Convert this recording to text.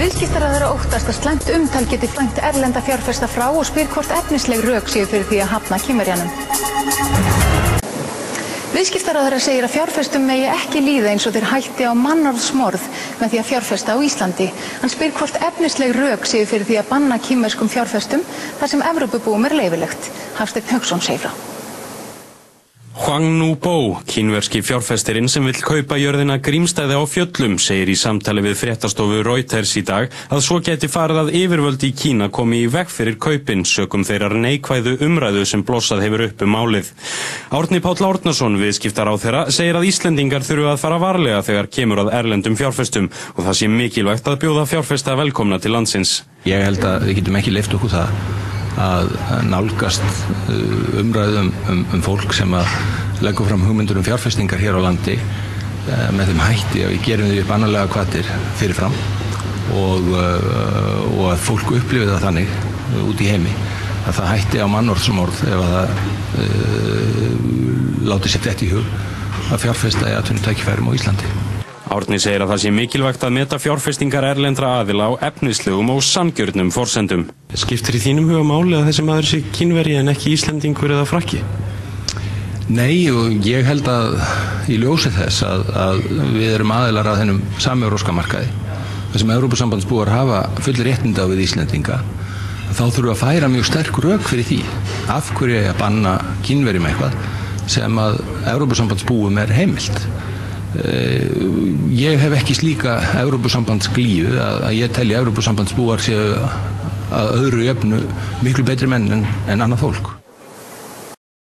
Viðskiptaráðherra óttast að slæmt umtal geti flæmt erlenda fjárfesta frá og spyr hvort efnisleg rök séu fyrir því að hafna Kínverjanum. Viðskiptaráðherra segir að fjárfestum megi ekki líða eins og þeir hætti á mannorðsmorð með því að fjárfesta á Íslandi. Hann spyr hvort efnisleg rök séu fyrir því að banna kínverskum fjárfestum þar sem Evrópubúum leyfilegt. Hafsteinn Hauksson segir frá. Huang Nu-bo, kínverski fjárfestirinn sem vill kaupa jörðina Grímstæði á Fjöllum, segir í samtali við fréttastofu Reuters í dag að svo geti farið að yfirvöld í Kína komi í veg fyrir kaupin sökum þeirrar neikvæðu umræðu sem blossað hefur upp málið. Árni Páll Árnason, viðskiptaráðherra, segir að Íslendingar þurfi að fara varlega þegar kemur að erlendum fjárfestum og það sé mikilvægt að bjóða fjárfesta velkomna til landsins. Ég held að við getum ekki leyft okkur það að nálgast umræðum fólk sem að leggur fram hugmyndur fjárfestingar hér á landi með þeim hætti að við gerum því bannalega hvatir fyrirfram og að fólk upplifi það þannig út í heimi að það hætti á mannorðsmorð ef að það láti sér þetta í hug að fjárfesta í atvinnutækifærum á Íslandi. Árni segir að það sé mikilvægt að meta fjárfestingar erlendra aðila á efnislegum og sanngjörnum forsendum. Skiptir í þínum huga máli að þessi maður sé Kínverji en ekki Íslendingur eða Frakki? Nei, og ég held að í ljósi þess að við erum aðilar að þennum samevrópska markaði. Það sem Evrópusambandsbúar hafa fullir réttindi á við Íslendinga, þá þurfum við að færa mjög sterk rök fyrir því. Af hverju að banna Kínverjum eitthvað sem að Evrópusambandsbúum heimilt? Ég hef ekki slíka Evrópusambandsglíu að ég telji Evrópusambandsbúar séu að öðru jöfnu miklu betri menn en annað fólk.